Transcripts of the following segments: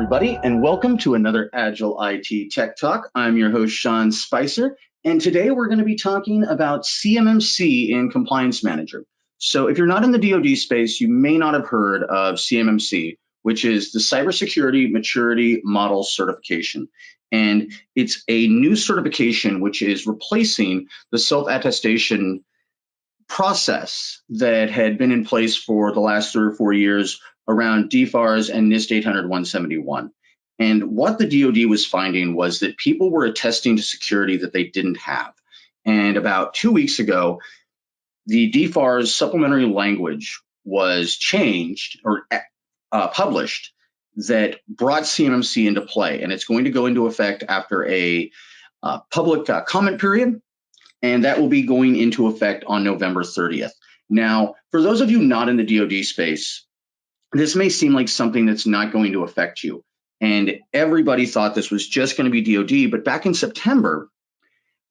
everybody, and welcome to another Agile IT Tech Talk. I'm your host, Sean Spicer, and today we're going to be talking about CMMC in Compliance Manager. So if you're not in the DoD space, you may not have heard of CMMC, which is the Cybersecurity Maturity Model Certification. And it's a new certification which is replacing the self-attestation process that had been in place for the last 3 or 4 years around DFARS and NIST 800-171. And what the DoD was finding was that people were attesting to security that they didn't have. And about 2 weeks ago, the DFARS supplementary language was changed or published that brought CMMC into play. And it's going to go into effect after a public comment period. And that will be going into effect on November 30th. Now, for those of you not in the DoD space, this may seem like something that's not going to affect you. And everybody thought this was just going to be DoD, but back in September,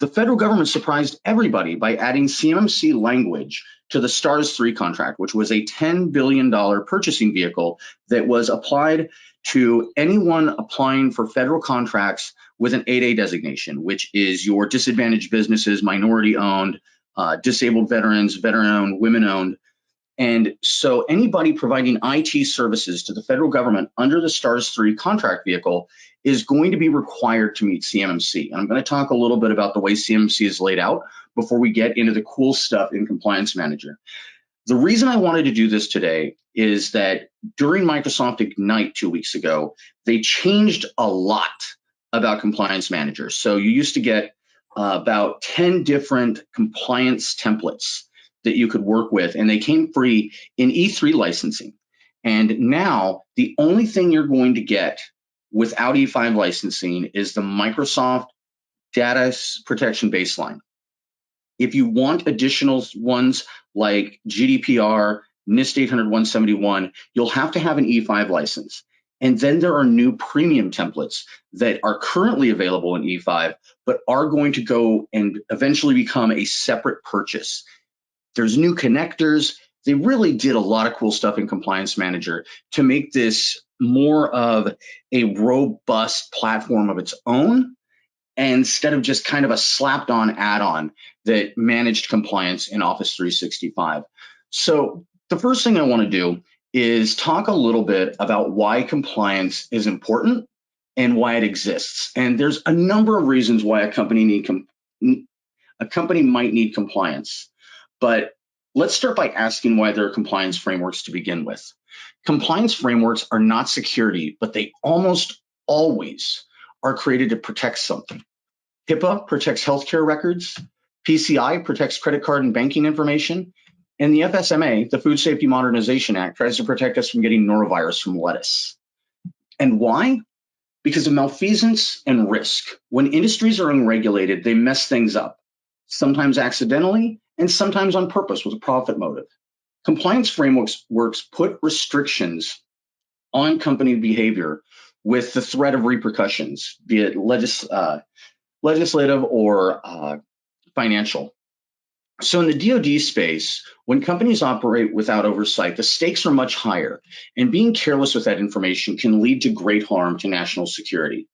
the federal government surprised everybody by adding CMMC language to the STARS 3 contract, which was a $10 billion purchasing vehicle that was applied to anyone applying for federal contracts with an 8A designation, which is your disadvantaged businesses, minority-owned, disabled veterans, veteran-owned, women-owned. And so anybody providing IT services to the federal government under the STARS 3 contract vehicle is going to be required to meet CMMC. And I'm going to talk a little bit about the way CMMC is laid out before we get into the cool stuff in Compliance Manager. The reason I wanted to do this today is that during Microsoft Ignite 2 weeks ago, they changed a lot about Compliance Manager. So you used to get about 10 different compliance templates that you could work with, and they came free in E3 licensing. And now the only thing you're going to get without E5 licensing is the Microsoft Data Protection Baseline. If you want additional ones like GDPR, NIST 800-171, you'll have to have an E5 license. And then there are new premium templates that are currently available in E5, but are going to go and eventually become a separate purchase. There's new connectors. They really did a lot of cool stuff in Compliance Manager to make this more of a robust platform of its own, instead of just kind of a slapped on add-on that managed compliance in Office 365. So the first thing I want to do is talk a little bit about why compliance is important and why it exists. And there's a number of reasons why a company might need compliance. But let's start by asking why there are compliance frameworks to begin with. Compliance frameworks are not security, but they almost always are created to protect something. HIPAA protects healthcare records. PCI protects credit card and banking information. And the FSMA, the Food Safety Modernization Act, tries to protect us from getting norovirus from lettuce. And why? Because of malfeasance and risk. When industries are unregulated, they mess things up, sometimes accidentally and sometimes on purpose with a profit motive. Compliance frameworks put restrictions on company behavior with the threat of repercussions, be it legislative or financial. So in the DoD space, when companies operate without oversight, the stakes are much higher, and being careless with that information can lead to great harm to national security.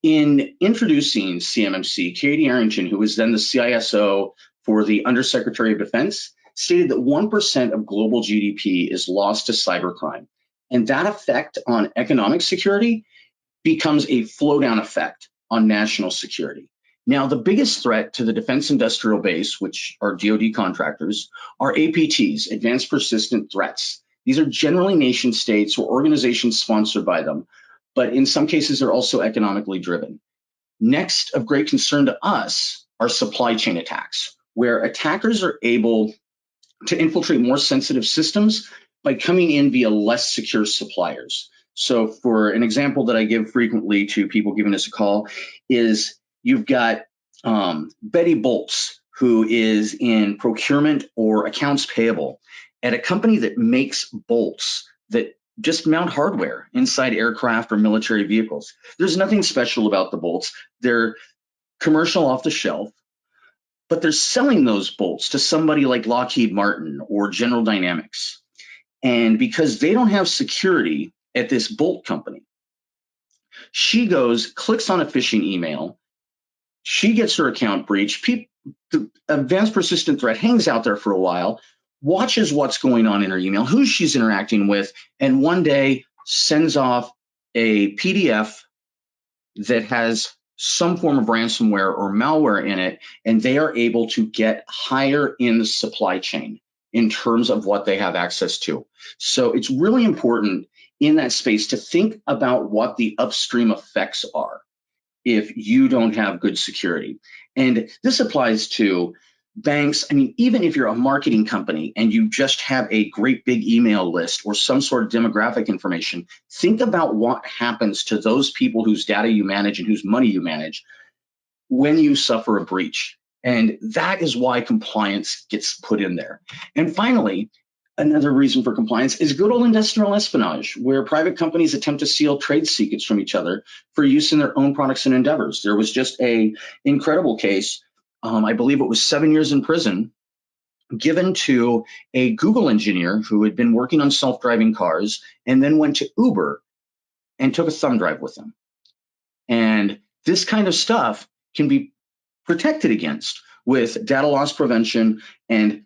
In introducing CMMC, Katie Arrington, who was then the CISO for the Undersecretary of Defense, stated that 1% of global GDP is lost to cybercrime. And that effect on economic security becomes a flow-down effect on national security. Now, the biggest threat to the defense industrial base, which are DoD contractors, are APTs, Advanced Persistent Threats. These are generally nation states or organizations sponsored by them, but in some cases, they're also economically driven. Next of great concern to us are supply chain attacks, where attackers are able to infiltrate more sensitive systems by coming in via less secure suppliers. So for an example that I give frequently to people giving us a call is you've got Betty Bolts, who is in procurement or accounts payable at a company that makes bolts that just mount hardware inside aircraft or military vehicles. There's nothing special about the bolts. They're commercial off the shelf, but they're selling those bolts to somebody like Lockheed Martin or General Dynamics. And because they don't have security at this bolt company, She goes, clicks on a phishing email. She gets her account breached. The advanced persistent threat hangs out there for a while, watches what's going on in her email, who she's interacting with, and one day sends off a PDF that has some form of ransomware or malware in it, and they are able to get higher in the supply chain in terms of what they have access to. So it's really important in that space to think about what the upstream effects are if you don't have good security. And this applies to banks. I mean, even if you're a marketing company and you just have a great big email list or some sort of demographic information, think about what happens to those people whose data you manage and whose money you manage when you suffer a breach. And that is why compliance gets put in there. And finally, another reason for compliance is good old industrial espionage, where private companies attempt to steal trade secrets from each other for use in their own products and endeavors. There was just an incredible case, I believe it was 7 years in prison, given to a Google engineer who had been working on self-driving cars and then went to Uber and took a thumb drive with him. And this kind of stuff can be protected against with data loss prevention and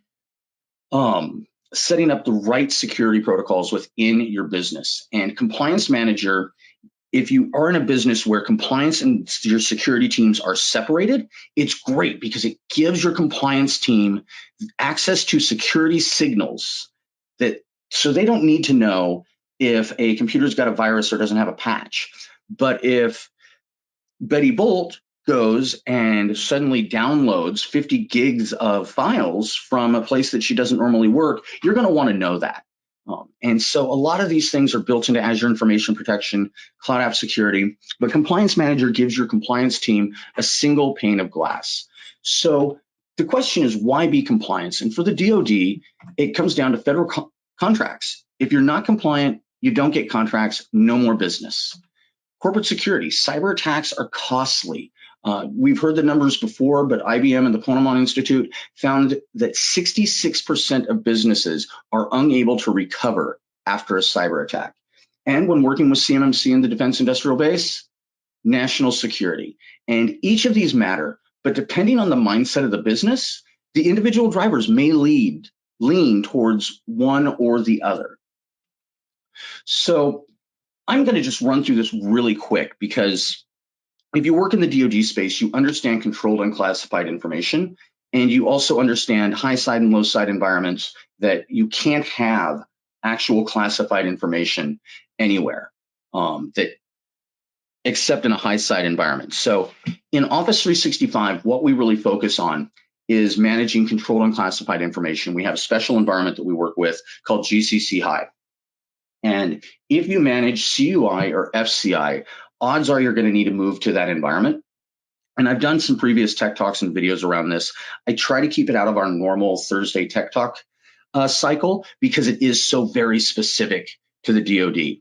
setting up the right security protocols within your business. And compliance manager, if you are in a business where compliance and your security teams are separated, it's great because it gives your compliance team access to security signals that so they don't need to know if a computer's got a virus or doesn't have a patch. But if Betty Bolt goes and suddenly downloads 50 gigs of files from a place that she doesn't normally work, you're going to want to know that. And so a lot of these things are built into Azure Information Protection, Cloud App Security, but Compliance Manager gives your compliance team a single pane of glass. So the question is, why be compliance? And for the DoD, it comes down to federal contracts. If you're not compliant, you don't get contracts, no more business. Corporate security, cyber attacks are costly. We've heard the numbers before, but IBM and the Ponemon Institute found that 66% of businesses are unable to recover after a cyber attack. And when working with CMMC in the Defense Industrial Base, national security. And each of these matter, but depending on the mindset of the business, the individual drivers may lean towards one or the other. So I'm going to just run through this really quick because if you work in the DoD space, you understand controlled unclassified information, and you also understand high side and low side environments that you can't have actual classified information anywhere that except in a high side environment. So in Office 365, what we really focus on is managing controlled unclassified information. We have a special environment that we work with called GCC High. And if you manage CUI or FCI, odds are you're going to need to move to that environment. And I've done some previous tech talks and videos around this. I try to keep it out of our normal Thursday tech talk cycle because it is so very specific to the DoD.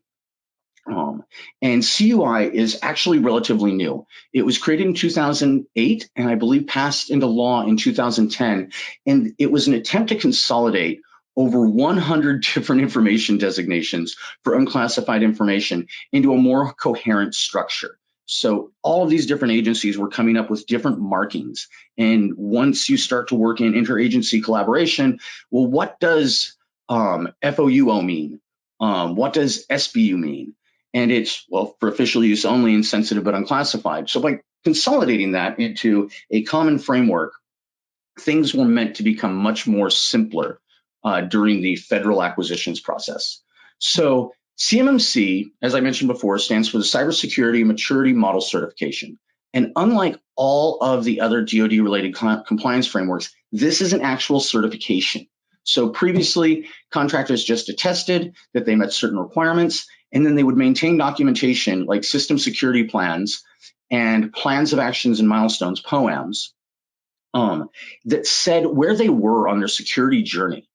And CUI is actually relatively new. It was created in 2008 and I believe passed into law in 2010. And it was an attempt to consolidate over 100 different information designations for unclassified information into a more coherent structure. So all of these different agencies were coming up with different markings. And once you start to work in interagency collaboration, well, what does FOUO mean? What does SBU mean? And it's, well, for official use only and sensitive but unclassified. So by consolidating that into a common framework, things were meant to become much more simpler during the federal acquisitions process. So CMMC, as I mentioned before, stands for the Cybersecurity Maturity Model Certification. And unlike all of the other DoD-related compliance frameworks, this is an actual certification. So previously, contractors just attested that they met certain requirements, and then they would maintain documentation like system security plans and plans of actions and milestones, POAMs, that said where they were on their security journey.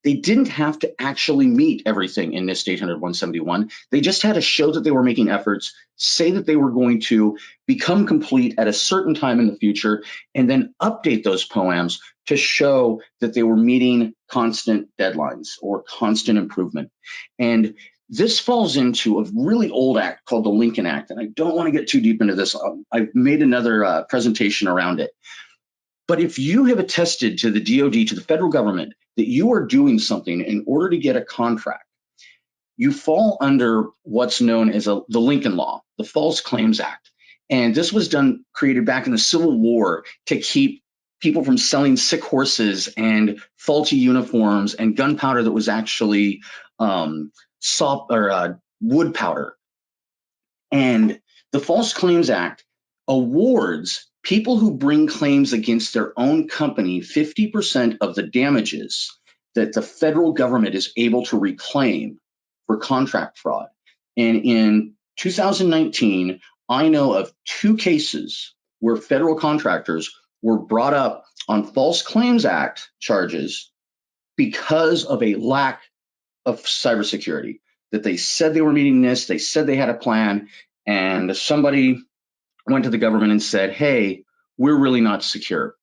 They didn't have to actually meet everything in NIST 800-171. They just had to show that they were making efforts, say that they were going to become complete at a certain time in the future, and then update those POAMs to show that they were meeting constant deadlines or constant improvement. And This falls into a really old act called the Lincoln Act, and I don't want to get too deep into this. I've made another presentation around it. But if you have attested to the DoD, to the federal government, that you are doing something in order to get a contract, you fall under what's known as the Lincoln Law, the False Claims Act. And this was created back in the Civil War to keep people from selling sick horses and faulty uniforms and gunpowder that was actually wood powder. And the False Claims Act awards people who bring claims against their own company 50% of the damages that the federal government is able to reclaim for contract fraud. And in 2019, I know of 2 cases where federal contractors were brought up on False Claims Act charges because of a lack of cybersecurity, that they said they were meeting this, they said they had a plan, and somebody went to the government and said, hey, we're really not secure.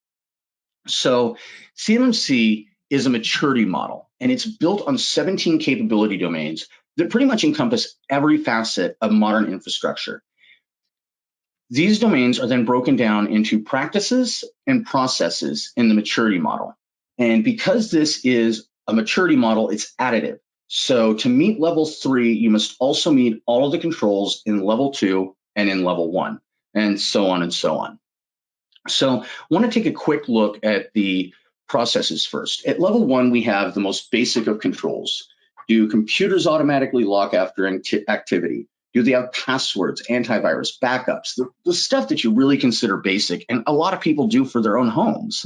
So CMMC is a maturity model, and it's built on 17 capability domains that pretty much encompass every facet of modern infrastructure. These domains are then broken down into practices and processes in the maturity model. And because this is a maturity model, it's additive. So to meet level 3, you must also meet all of the controls in level 2 and in level 1, and so on and so on. So I want to take a quick look at the processes first. At level 1, we have the most basic of controls. Do computers automatically lock after activity? Do they have passwords, antivirus, backups, the stuff that you really consider basic, and a lot of people do for their own homes?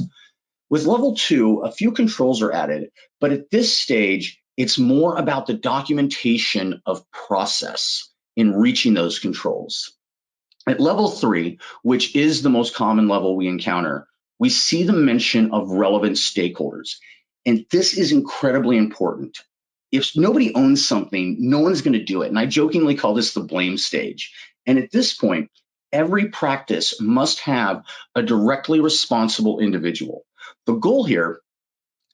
With level 2, a few controls are added, but at this stage, it's more about the documentation of process in reaching those controls. At level 3, which is the most common level we encounter, we see the mention of relevant stakeholders. And this is incredibly important. If nobody owns something, no one's going to do it. And I jokingly call this the blame stage. And at this point, every practice must have a directly responsible individual. The goal here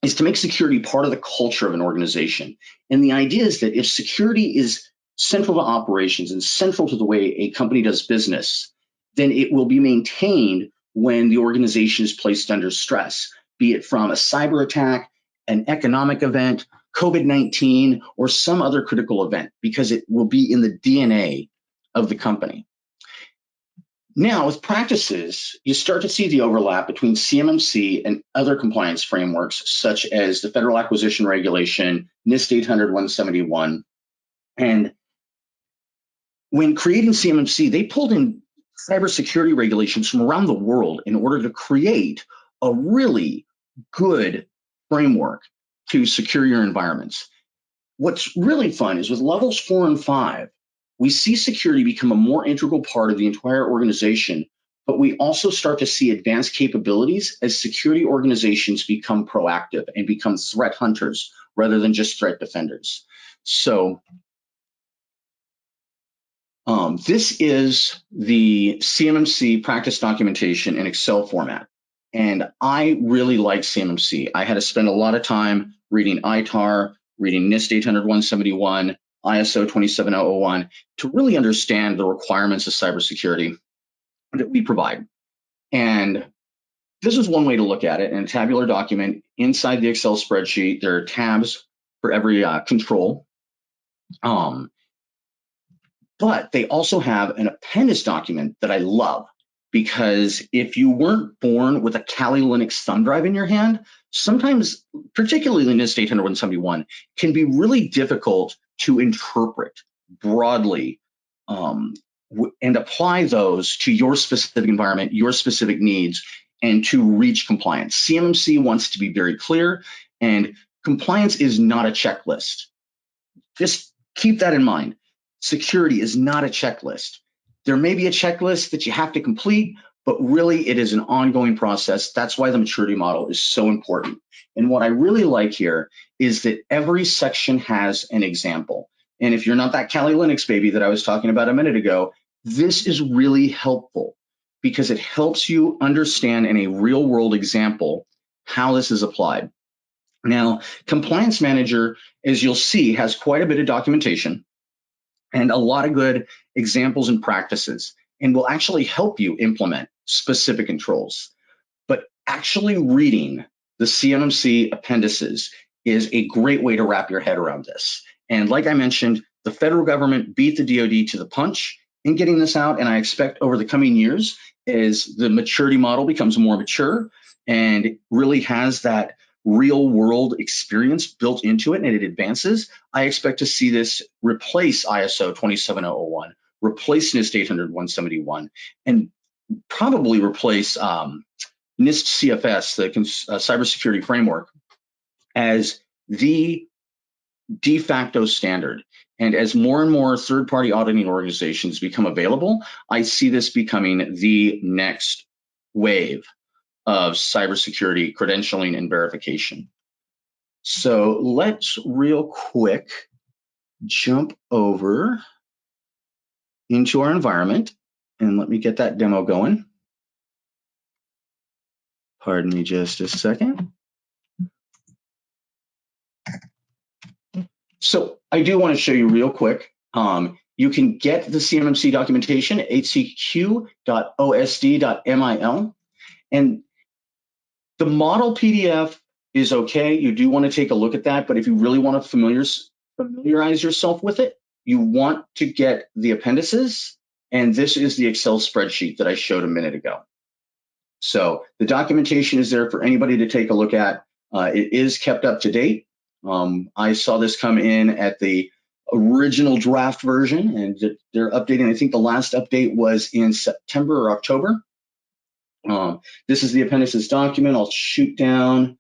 is to make security part of the culture of an organization. And the idea is that if security is central to operations and central to the way a company does business, then it will be maintained when the organization is placed under stress, be it from a cyber attack, an economic event, COVID-19, or some other critical event, because it will be in the DNA of the company. Now, with practices, you start to see the overlap between CMMC and other compliance frameworks, such as the Federal Acquisition Regulation, NIST 800-171. And when creating CMMC, they pulled in cybersecurity regulations from around the world in order to create a really good framework to secure your environments. What's really fun is with levels 4 and 5, we see security become a more integral part of the entire organization, but we also start to see advanced capabilities as security organizations become proactive and become threat hunters rather than just threat defenders. So this is the CMMC practice documentation in Excel format. And I really like CMMC. I had to spend a lot of time reading ITAR, reading NIST 800-171, ISO 27001 to really understand the requirements of cybersecurity that we provide. And this is one way to look at it. In a tabular document, inside the Excel spreadsheet, there are tabs for every control. But they also have an appendix document that I love, because if you weren't born with a Kali Linux thumb drive in your hand, sometimes, particularly in NIST 800-171, can be really difficult to interpret broadly and apply those to your specific environment, your specific needs, and to reach compliance. CMMC wants to be very clear, and compliance is not a checklist. Just keep that in mind. Security is not a checklist. There may be a checklist that you have to complete, but really it is an ongoing process. That's why the maturity model is so important. And what I really like here is that every section has an example. And if you're not that Kali Linux baby that I was talking about a minute ago, this is really helpful because it helps you understand in a real world example how this is applied. Now, Compliance Manager, as you'll see, has quite a bit of documentation. and a lot of good examples and practices, and will actually help you implement specific controls. But actually reading the CMMC appendices is a great way to wrap your head around this. And like I mentioned, the federal government beat the DoD to the punch in getting this out. And I expect over the coming years, as the maturity model becomes more mature and really has that real world experience built into it and it advances, I expect to see this replace ISO 27001, replace NIST 800-171, and probably replace NIST CFS, the cybersecurity framework, as the de facto standard. And as more and more third-party auditing organizations become available, I see this becoming the next wave of cybersecurity credentialing and verification. So let's real quick jump over into our environment and let me get that demo going. Pardon me just a second. So I do want to show you real quick. You can get the CMMC documentation at hcq.osd.mil. And the model PDF is okay. You do want to take a look at that. But if you really want to familiarize yourself with it, you want to get the appendices. And this is the Excel spreadsheet that I showed a minute ago. So the documentation is there for anybody to take a look at. It is kept up to date. I saw this come in at the original draft version, and they're updating. I think the last update was in September or October. This is the appendices document. I'll shoot down,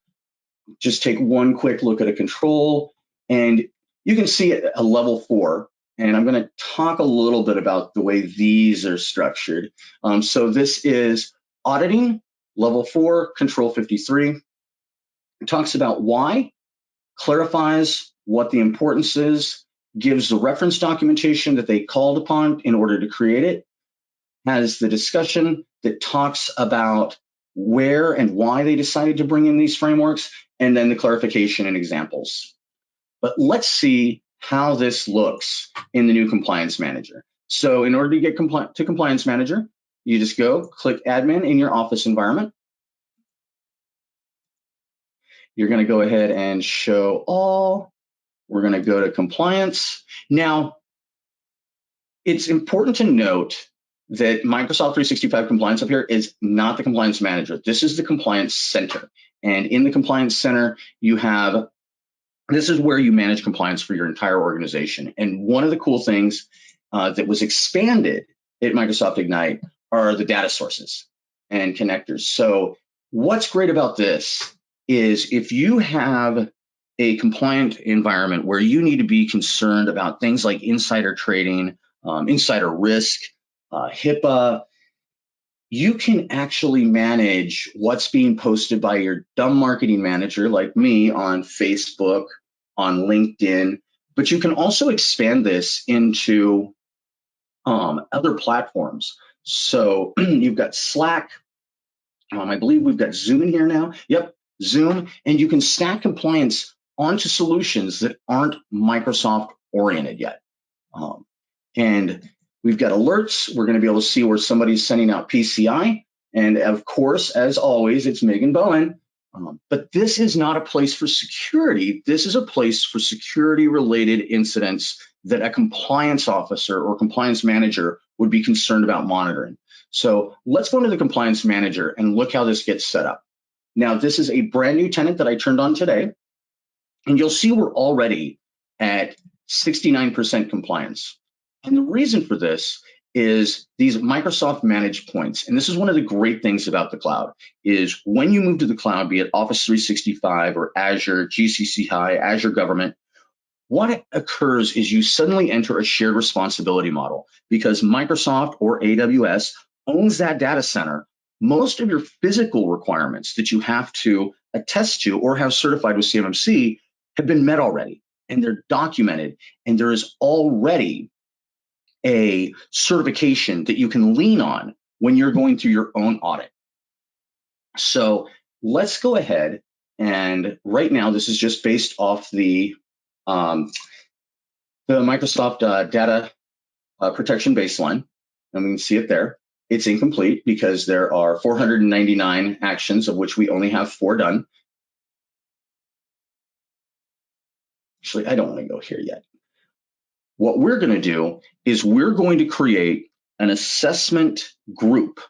just take one quick look at a control, and you can see it a level 4. And I'm going to talk a little bit about the way these are structured. So this is auditing, level 4, control 53. It talks about why, clarifies what the importance is, gives the reference documentation that they called upon in order to create it, has the discussion that talks about where and why they decided to bring in these frameworks, and then the clarification and examples. But let's see how this looks in the new Compliance Manager. So in order to get to Compliance Manager, you just go click Admin in your office environment. You're going to go ahead and show all. We're going to go to Compliance. Now, it's important to note that Microsoft 365 Compliance up here is not the Compliance Manager. This is the Compliance Center. And in the Compliance Center, you have, this is where you manage compliance for your entire organization. And one of the cool things that was expanded at Microsoft Ignite are the data sources and connectors. So what's great about this is if you have a compliant environment where you need to be concerned about things like insider trading, insider risk, HIPAA, you can actually manage what's being posted by your dumb marketing manager like me on Facebook, on LinkedIn, but you can also expand this into other platforms. So you've got Slack. I believe we've got Zoom in here now. Yep, Zoom. And you can stack compliance onto solutions that aren't Microsoft oriented yet. And we've got alerts. We're going to be able to see where somebody's sending out PCI. And of course, as always, it's Megan Bowen. But this is not a place for security. This is a place for security-related incidents that a compliance officer or compliance manager would be concerned about monitoring. So let's go into the compliance manager and look how this gets set up. Now, this is a brand new tenant that I turned on today. And you'll see we're already at 69% compliance. And the reason for this is these Microsoft managed points. And this is one of the great things about the cloud is when you move to the cloud, be it Office 365 or Azure, GCC High, Azure Government, what occurs is you suddenly enter a shared responsibility model because Microsoft or AWS owns that data center. Most of your physical requirements that you have to attest to or have certified with CMMC have been met already, and they're documented, and there is already a certification that you can lean on when you're going through your own audit. So let's go ahead, and right now this is just based off the Microsoft data protection baseline, and we can see it there. It's incomplete because there are 499 actions, of which we only have 4 done. Actually, I don't want to go here yet. What we're going to do is we're going to create an assessment group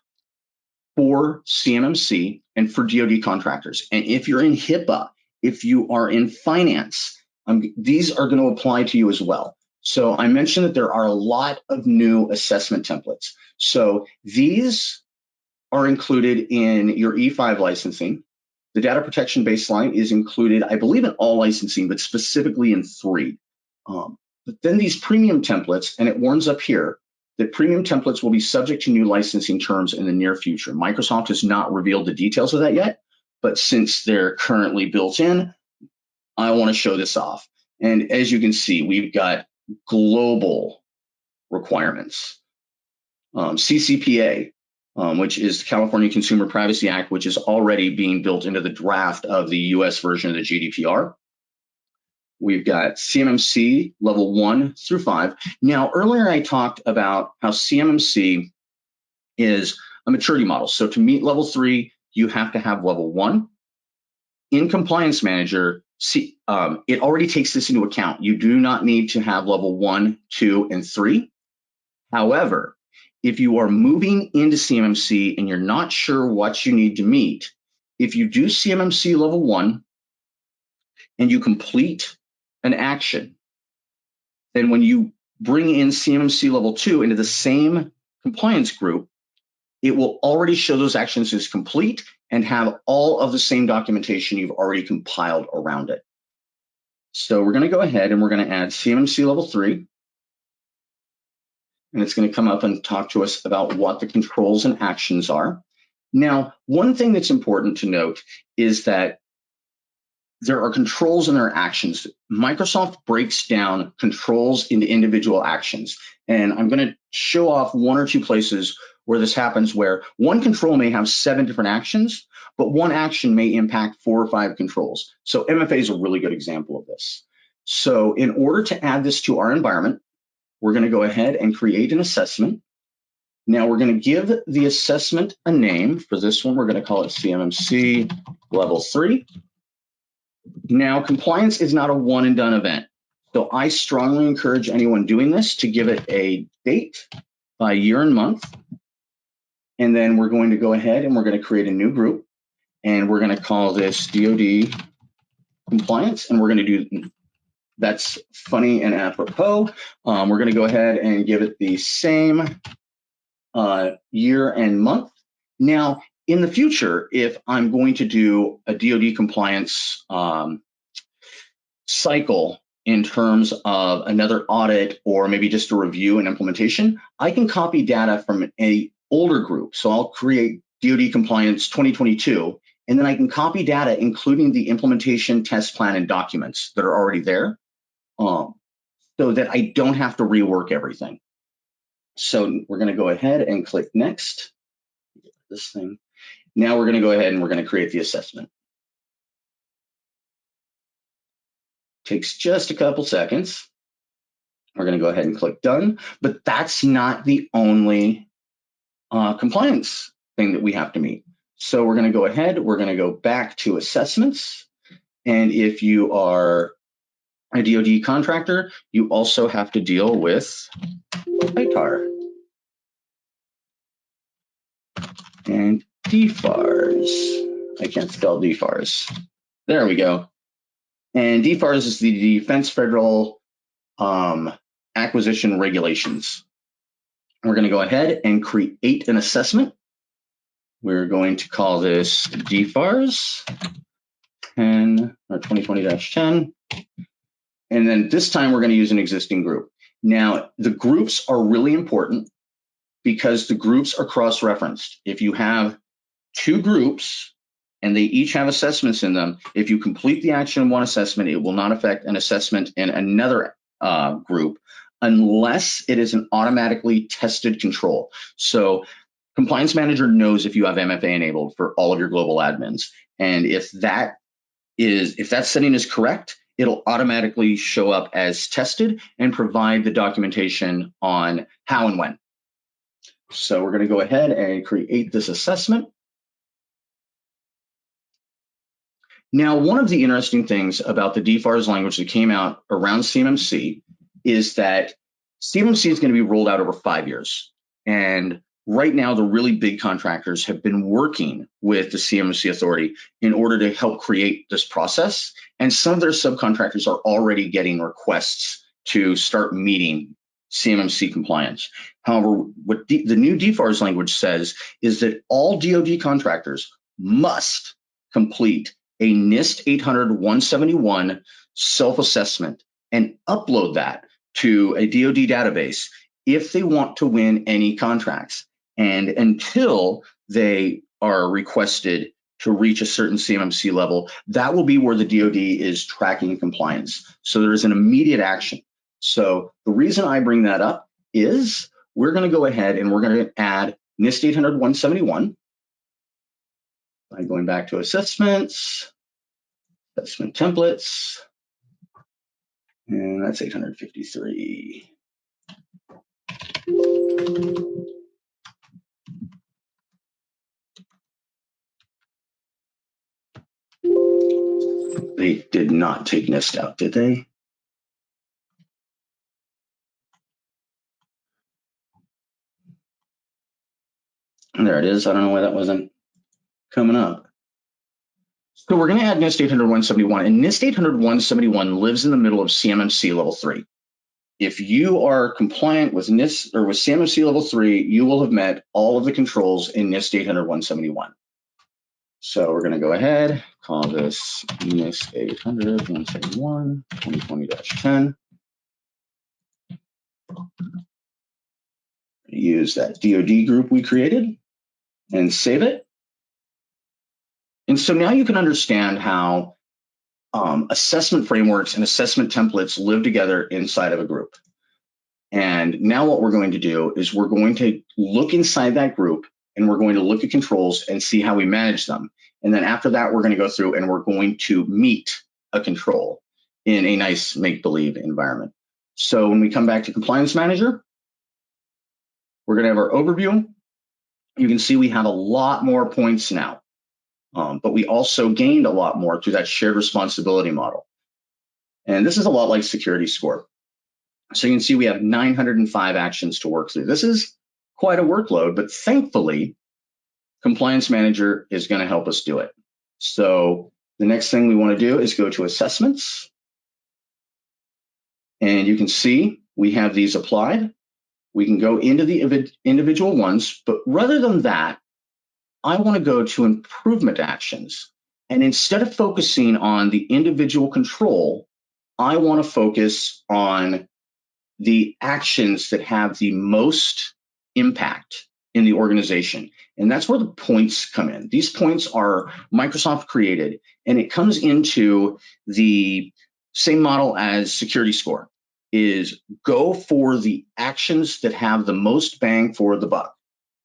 for CMMC and for DoD contractors. And if you're in HIPAA, if you are in finance, these are going to apply to you as well. So I mentioned that there are a lot of new assessment templates. So these are included in your E5 licensing. The data protection baseline is included, I believe, in all licensing, but specifically in 3. But then these premium templates, and it warns up here that premium templates will be subject to new licensing terms in the near future. Microsoft has not revealed the details of that yet, but since they're currently built in, I want to show this off. And as you can see, we've got global requirements. CCPA, which is the California Consumer Privacy Act, which is already being built into the draft of the US version of the GDPR. We've got CMMC level 1 through 5. Now, earlier I talked about how CMMC is a maturity model. So to meet level 3, you have to have level 1. In Compliance Manager, it already takes this into account. You do not need to have level 1, 2, and 3. However, if you are moving into CMMC and you're not sure what you need to meet, if you do CMMC level 1 and you complete an action, then when you bring in CMMC level 2 into the same compliance group, it will already show those actions as complete and have all of the same documentation you've already compiled around it. So we're going to go ahead and we're going to add CMMC level 3. And it's going to come up and talk to us about what the controls and actions are. Now, one thing that's important to note is that there are controls and there are actions. Microsoft breaks down controls into individual actions. And I'm going to show off 1 or 2 places where this happens, where one control may have 7 different actions, but one action may impact 4 or 5 controls. So MFA is a really good example of this. So in order to add this to our environment, we're going to go ahead and create an assessment. Now we're going to give the assessment a name. For this one, we're going to call it CMMC level 3. Now, compliance is not a one and done event. So I strongly encourage anyone doing this to give it a date by year and month. And then we're going to go ahead and we're going to create a new group. And we're going to call this DoD compliance. And we're going to do, that's funny and apropos. We're going to go ahead and give it the same year and month. Now, in the future, if I'm going to do a DoD compliance cycle in terms of another audit or maybe just a review and implementation, I can copy data from an older group. So I'll create DoD compliance 2022, and then I can copy data, including the implementation, test plan, and documents that are already there, so that I don't have to rework everything. So we're going to go ahead and click next. This thing. Now we're going to go ahead and we're going to create the assessment. Takes just a couple seconds. We're going to go ahead and click done, but that's not the only compliance thing that we have to meet. So we're going to go ahead, we're going to go back to assessments. And if you are a DoD contractor, you also have to deal with ITAR and DFARS. I can't spell DFARS. There we go. And DFARS is the Defense Federal Acquisition Regulations. We're going to go ahead and create an assessment. We're going to call this DFARS 10 or 2020-10. And then this time we're going to use an existing group. Now, the groups are really important because the groups are cross-referenced. If you have 2 groups and they each have assessments in them, if you complete the action in one assessment, it will not affect an assessment in another group unless it is an automatically tested control. So Compliance Manager knows if you have MFA enabled for all of your global admins. And if that setting is correct, it'll automatically show up as tested and provide the documentation on how and when. So we're going to go ahead and create this assessment. Now, one of the interesting things about the DFARS language that came out around CMMC is that CMMC is going to be rolled out over 5 years. And right now, the really big contractors have been working with the CMMC authority in order to help create this process. And some of their subcontractors are already getting requests to start meeting CMMC compliance. However, what the new DFARS language says is that all DoD contractors must complete a NIST 800-171 self-assessment and upload that to a DoD database if they want to win any contracts. And until they are requested to reach a certain CMMC level, that will be where the DoD is tracking compliance. So there is an immediate action. So the reason I bring that up is we're going to go ahead and we're going to add NIST 800-171 by going back to assessments, assessment templates, and that's 853. They did not take NIST out, did they? And there it is. I don't know why that wasn't coming up. So we're going to add NIST 800-171, and NIST 800-171 lives in the middle of CMMC level 3. If you are compliant with NIST or with CMMC level 3, you will have met all of the controls in NIST 800-171. So we're going to go ahead, call this NIST 800-171 2020-10. Use that DoD group we created and save it. And so now you can understand how assessment frameworks and assessment templates live together inside of a group. And now what we're going to do is we're going to look inside that group and we're going to look at controls and see how we manage them. And then after that, we're going to go through and we're going to meet a control in a nice make-believe environment. So when we come back to Compliance Manager, we're going to have our overview. You can see we have a lot more points now, but we also gained a lot more through that shared responsibility model. And this is a lot like Security Score. So you can see we have 905 actions to work through. This is quite a workload, but thankfully, Compliance Manager is going to help us do it. So the next thing we want to do is go to Assessments. And you can see we have these applied. We can go into the individual ones, but rather than that, I want to go to Improvement Actions. And instead of focusing on the individual control, I want to focus on the actions that have the most impact in the organization. And that's where the points come in. These points are Microsoft created, and it comes into the same model as Security Score, is go for the actions that have the most bang for the buck.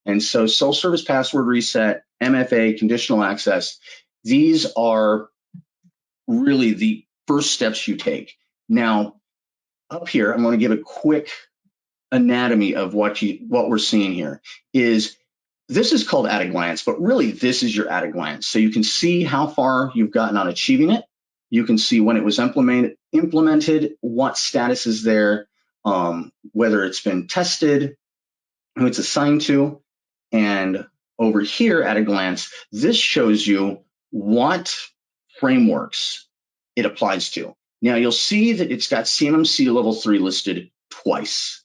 And so self-service password reset, MFA, conditional access, these are really the first steps you take. Now, up here, I'm going to give a quick anatomy of what we're seeing here. This is called at a glance, but really this is your at a glance. So you can see how far you've gotten on achieving it. You can see when it was implemented, what status is there, whether it's been tested, who it's assigned to. And over here at a glance, this shows you what frameworks it applies to. Now you'll see that it's got CMMC level 3 listed twice.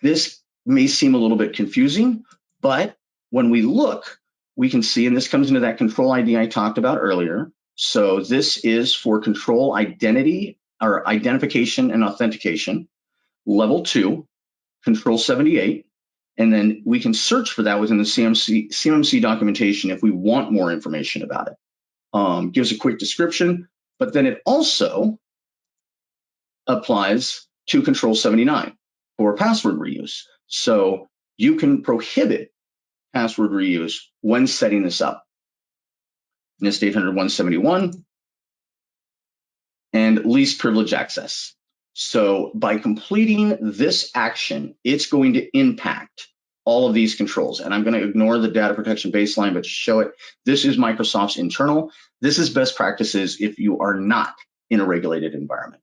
This may seem a little bit confusing, but when we look, we can see, and this comes into that control ID I talked about earlier. So this is for control identity or identification and authentication, level 2, control 78. And then we can search for that within the CMMC documentation if we want more information about it. Gives a quick description, but then it also applies to control 79 for password reuse. So you can prohibit password reuse when setting this up. NIST 800-171, and least privilege access. So by completing this action, it's going to impact all of these controls. And I'm going to ignore the data protection baseline, but to show it, this is Microsoft's internal. This is best practices if you are not in a regulated environment.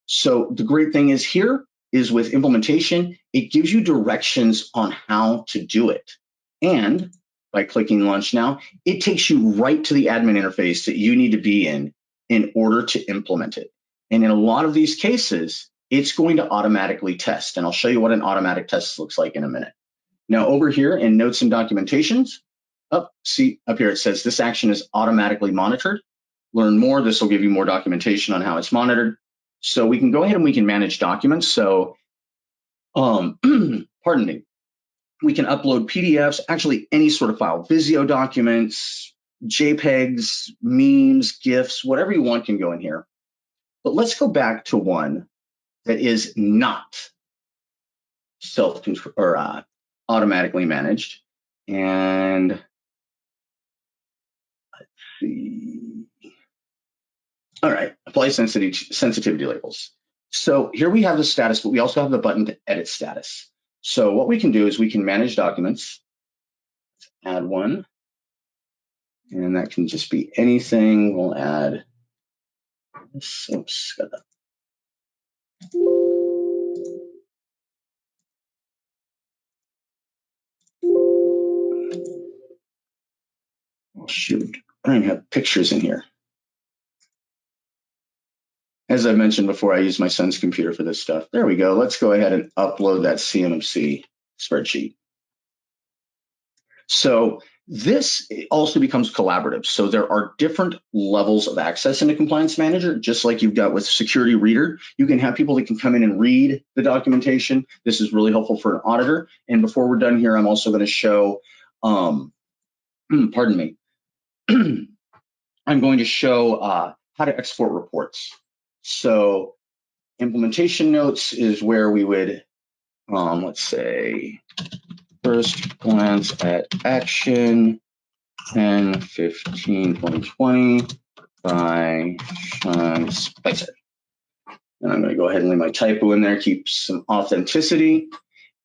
So the great thing is here is with implementation, it gives you directions on how to do it. And by clicking Launch Now, it takes you right to the admin interface that you need to be in order to implement it. And in a lot of these cases, it's going to automatically test. And I'll show you what an automatic test looks like in a minute. Now over here in Notes and Documentations, see up here it says this action is automatically monitored. Learn more. This will give you more documentation on how it's monitored. So we can go ahead and we can manage documents. So, pardon me, we can upload PDFs, actually any sort of file, Visio documents, JPEGs, memes, GIFs, whatever you want can go in here. But let's go back to one that is not self-control or automatically managed. And let's see. All right, apply sensitivity labels. So here we have the status, but we also have the button to edit status. So what we can do is we can manage documents, add one, and that can just be anything. We'll add, oops, got that. Oh, shoot, I don't even have pictures in here. As I mentioned before, I use my son's computer for this stuff. There we go. Let's go ahead and upload that CMMC spreadsheet. So this also becomes collaborative. So there are different levels of access in a compliance manager, just like you've got with security reader. You can have people that can come in and read the documentation. This is really helpful for an auditor. And before we're done here, I'm also going to show, pardon me, I'm going to show how to export reports. So implementation notes is where we would, let's say, first glance at action 10/15/2020 by Sean Spicer. And I'm going to go ahead and leave my typo in there, keep some authenticity.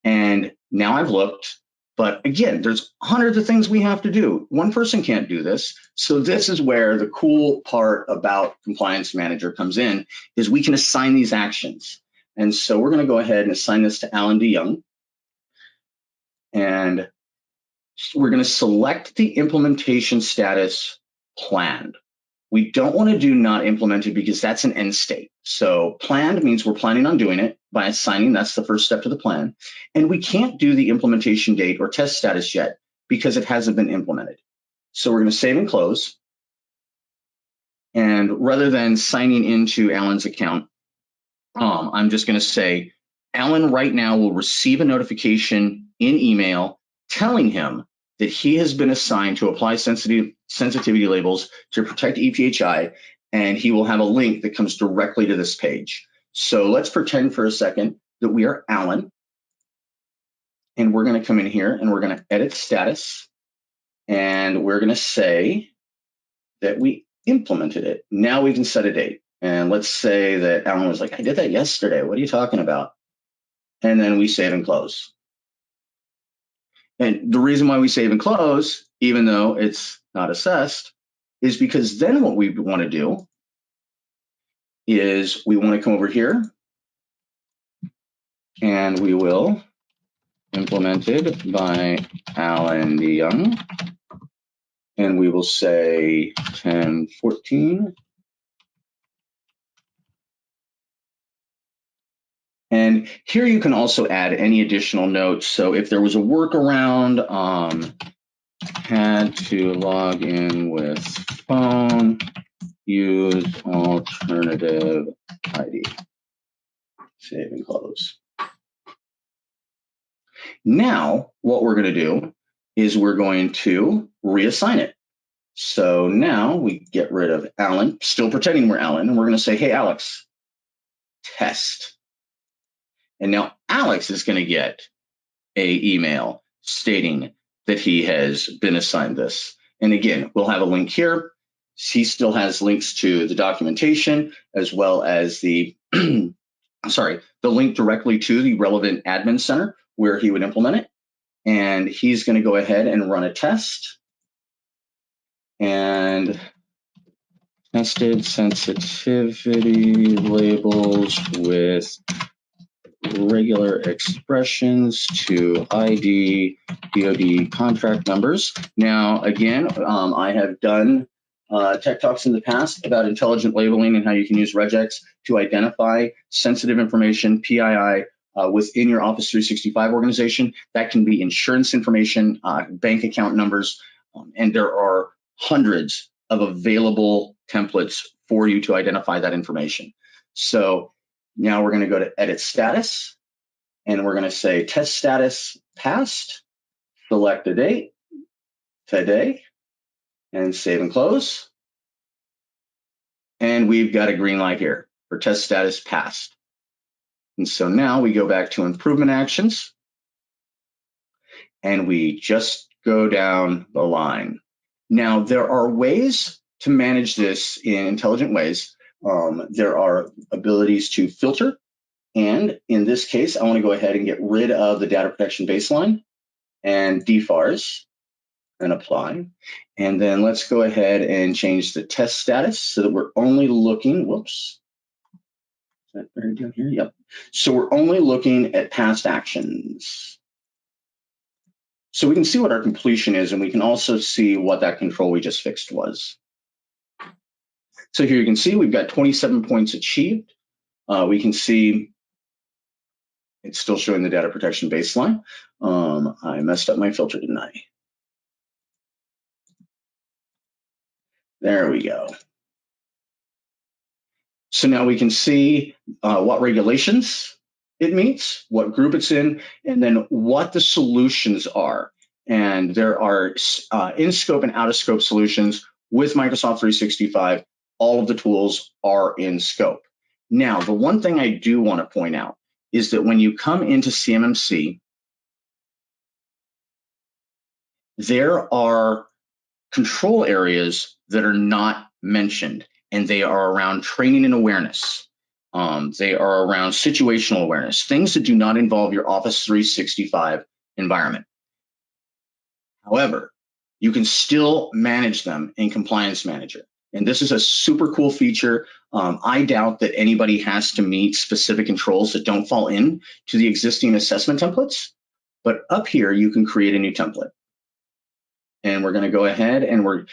And now I've looked, but again, there's hundreds of things we have to do. One person can't do this. So this is where the cool part about Compliance Manager comes in, is we can assign these actions. And so we're going to go ahead and assign this to Alan DeYoung. And we're going to select the implementation status planned. We don't want to do not implemented because that's an end state. So planned means we're planning on doing it by assigning, that's the first step to the plan. And we can't do the implementation date or test status yet because it hasn't been implemented. So we're going to save and close. And rather than signing into Alan's account, I'm just going to say, Alan right now will receive a notification in email telling him that he has been assigned to apply sensitivity labels to protect EPHI, and he will have a link that comes directly to this page. So let's pretend for a second that we are Alan, and we're going to come in here and we're going to edit status, and we're going to say that we implemented it. Now we can set a date. And let's say that Alan was like, I did that yesterday. What are you talking about? And then we save and close. And the reason why we save and close, even though it's not assessed, is because then what we want to do is we want to come over here and we will implemented by Alan DeYoung, and we will say 10/14. And here you can also add any additional notes. So if there was a workaround, had to log in with phone, use alternative ID. Save and close. Now, what we're going to do is we're going to reassign it. So now we get rid of Alan, still pretending we're Alan, and we're going to say, hey, Alex, test. And now Alex is going to get an email stating that he has been assigned this. And again, we'll have a link here. he still has links to the documentation as well as the, the link directly to the relevant admin center where he would implement it. And he's going to go ahead and run a test. And nested sensitivity labels with regular expressions to ID DoD contract numbers. Now, again, I have done tech talks in the past about intelligent labeling and how you can use regex to identify sensitive information, PII, within your Office 365 organization. That can be insurance information, bank account numbers, and there are hundreds of available templates for you to identify that information. So now we're going to go to edit status, and we're going to say test status passed, select a date, today, and save and close. And we've got a green light here for test status passed. And so now we go back to improvement actions, and we just go down the line. Now, there are ways to manage this in intelligent ways. There are abilities to filter. And in this case, I want to go ahead and get rid of the data protection baseline and defars and apply. And then let's go ahead and change the test status so that we're only looking, whoops. Is that right down here? Yep. So we're only looking at past actions. So we can see what our completion is, and we can also see what that control we just fixed was. So here you can see we've got 27 points achieved. We can see it's still showing the data protection baseline. I messed up my filter, didn't I? There we go. So now we can see what regulations it meets, what group it's in, and then what the solutions are. And there are in-scope and out-of-scope solutions with Microsoft 365. All of the tools are in scope. Now, the one thing I do want to point out is that when you come into CMMC, there are control areas that are not mentioned, and they are around training and awareness. They are around situational awareness, things that do not involve your Office 365 environment. However, you can still manage them in Compliance Manager. And this is a super cool feature. I doubt that anybody has to meet specific controls that don't fall in to the existing assessment templates. But up here, you can create a new template. And we're going to go ahead and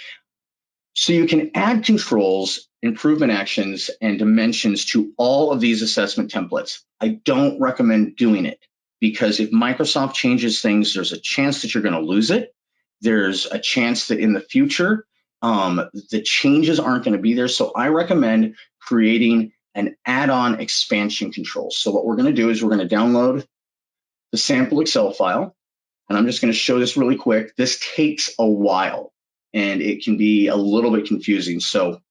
so you can add controls, improvement actions, and dimensions to all of these assessment templates. I don't recommend doing it because if Microsoft changes things, there's a chance that you're going to lose it. There's a chance that in the future, the changes aren't going to be there. So I recommend creating an add-on expansion control. So what we're going to do is we're going to download the sample Excel file. And I'm just going to show this really quick. This takes a while, and it can be a little bit confusing. So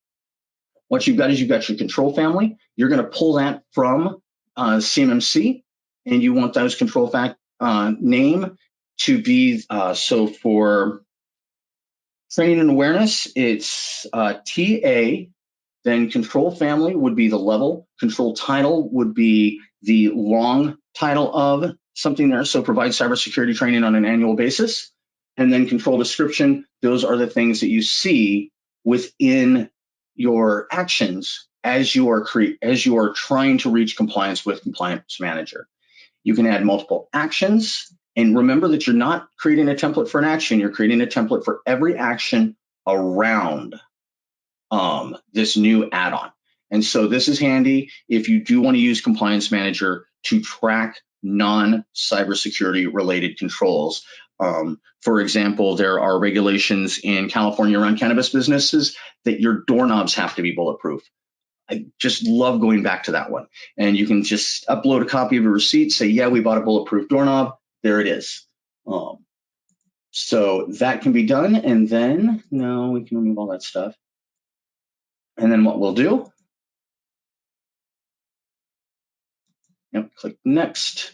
what you've got is you've got your control family. You're going to pull that from CMMC, and you want those control name to be, so for training and awareness, it's TA, then control family would be the level, control title would be the long title of something there, so provide cybersecurity training on an annual basis. And then control description, those are the things that you see within your actions as you are trying to reach compliance with Compliance Manager. You can add multiple actions, and remember that you're not creating a template for an action, you're creating a template for every action around this new add-on. And so this is handy if you do want to use Compliance Manager to track non-cybersecurity related controls. For example, there are regulations in California around cannabis businesses that your doorknobs have to be bulletproof. I just love going back to that one. And you can just upload a copy of a receipt, say, yeah, we bought a bulletproof doorknob. There it is. So that can be done. And then, no, we can remove all that stuff. And then what we'll do, click next,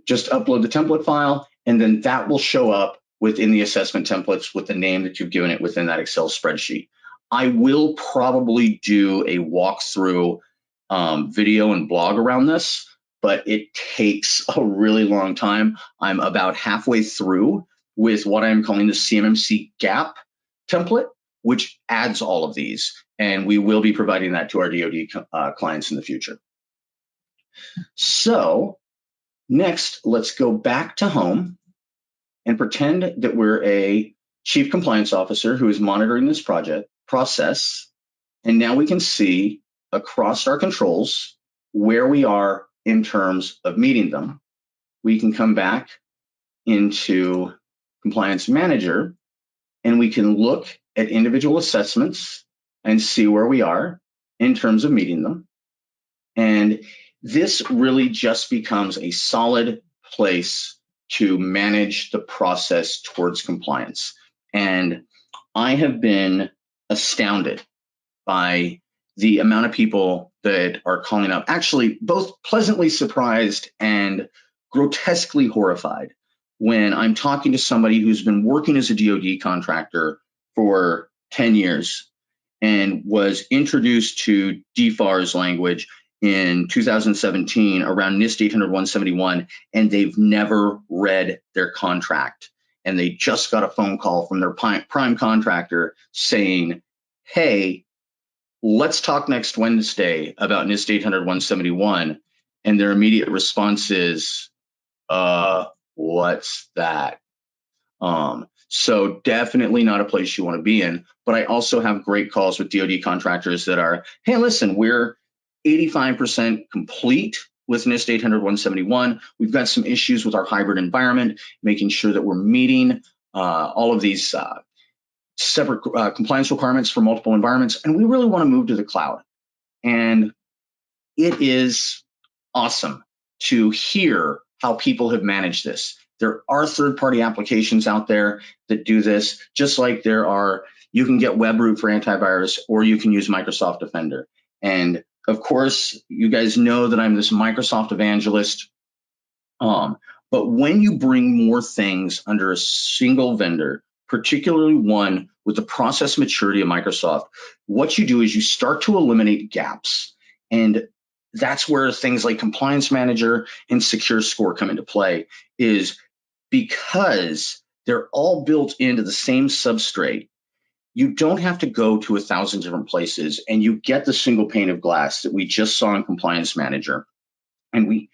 just upload the template file, and then that will show up within the assessment templates with the name that you've given it within that Excel spreadsheet. I will probably do a walkthrough video and blog around this, but it takes a really long time. I'm about halfway through with what I'm calling the CMMC gap template, which adds all of these. And we will be providing that to our DoD clients in the future. So next, let's go back to home and pretend that we're a chief compliance officer who is monitoring this process. And now we can see across our controls where we are in terms of meeting them. We can come back into Compliance Manager and we can look at individual assessments and see where we are in terms of meeting them. And this really just becomes a solid place to manage the process towards compliance. And I have been astounded by the amount of people that are calling up, actually both pleasantly surprised and grotesquely horrified when I'm talking to somebody who's been working as a DoD contractor for 10 years and was introduced to DFARS language in 2017 around NIST 800-171, and they've never read their contract. And they just got a phone call from their prime contractor saying, hey, let's talk next Wednesday about NIST 800-171. And their immediate response is, what's that? So definitely not a place you want to be in. But I also have great calls with DoD contractors that are, hey, listen, we're 85% complete with NIST 800-171. We've got some issues with our hybrid environment, making sure that we're meeting all of these separate compliance requirements for multiple environments, and we really want to move to the cloud. And it is awesome to hear how people have managed this. There are third-party applications out there that do this, just like there are, you can get WebRoot for antivirus, or you can use Microsoft Defender. And of course, you guys know that I'm this Microsoft evangelist. But when you bring more things under a single vendor, particularly one with the process maturity of Microsoft, what you do is you start to eliminate gaps. And that's where things like Compliance Manager and Secure Score come into play, is because they're all built into the same substrate. You don't have to go to 1,000 different places, and you get the single pane of glass that we just saw in Compliance Manager. And we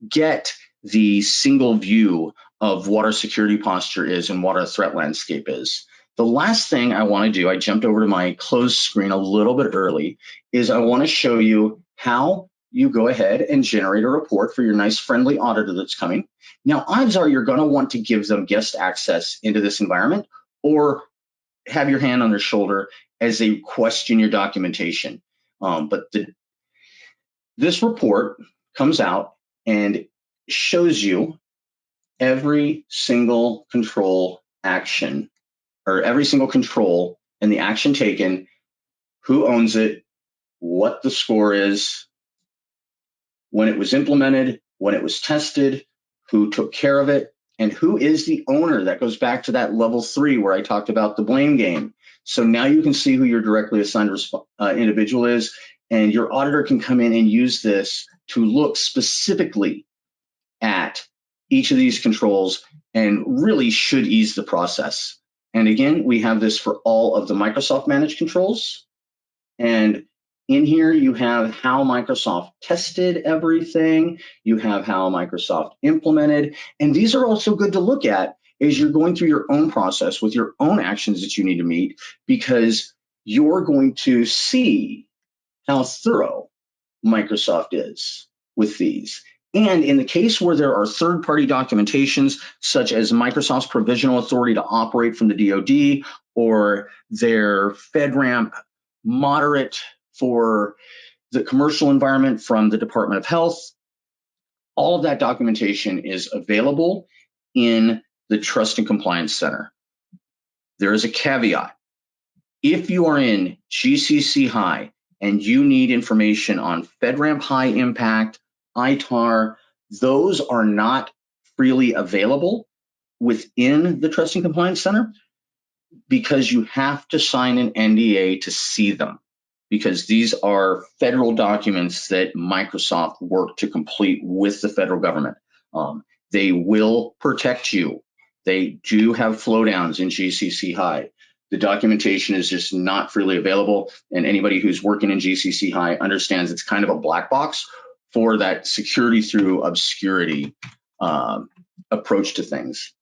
get the single view of what our security posture is and what our threat landscape is. The last thing I want to do, I jumped over to my closed screen a little bit early, is I want to show you how you go ahead and generate a report for your nice friendly auditor that's coming. Now, odds are you're going to want to give them guest access into this environment, or have your hand on their shoulder as they question your documentation. This report comes out and shows you every single control action, or every single control and the action taken, who owns it, what the score is, when it was implemented, when it was tested, who took care of it, and who is the owner. That goes back to that level 3 where I talked about the blame game. So now you can see who your directly assigned individual is, and your auditor can come in and use this to look specifically at each of these controls and really should ease the process. And again, we have this for all of the Microsoft managed controls. And in here, you have how Microsoft tested everything. You have how Microsoft implemented. And these are also good to look at as you're going through your own process with your own actions that you need to meet, because you're going to see how thorough Microsoft is with these. And in the case where there are third-party documentations, such as Microsoft's provisional authority to operate from the DoD, or their FedRAMP moderate for the commercial environment from the Department of Health, all of that documentation is available in the Trust and Compliance Center. There is a caveat. If you are in GCC High and you need information on FedRAMP High Impact, ITAR, those are not freely available within the Trust and Compliance Center. because you have to sign an NDA to see them, because these are federal documents that Microsoft worked to complete with the federal government. They will protect you. They do have flowdowns in GCC High. The documentation is just not freely available, and anybody who's working in GCC High understands it's kind of a black box for that security through obscurity approach to things.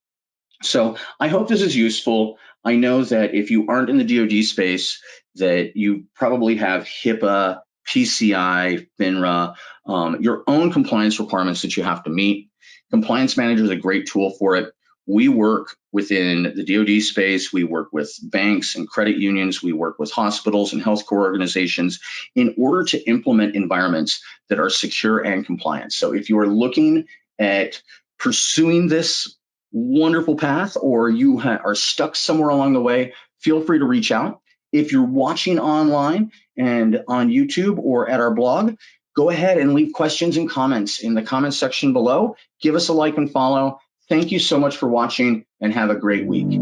So I hope this is useful. I know that if you aren't in the DoD space, that you probably have HIPAA, PCI, FINRA, your own compliance requirements that you have to meet. Compliance Manager is a great tool for it. We work within the DoD space. We work with banks and credit unions. We work with hospitals and healthcare organizations in order to implement environments that are secure and compliant. So if you are looking at pursuing this wonderful path, or you are stuck somewhere along the way, feel free to reach out. If you're watching online and on YouTube or at our blog, go ahead and leave questions and comments in the comments section below. Give us a like and follow. Thank you so much for watching, and have a great week.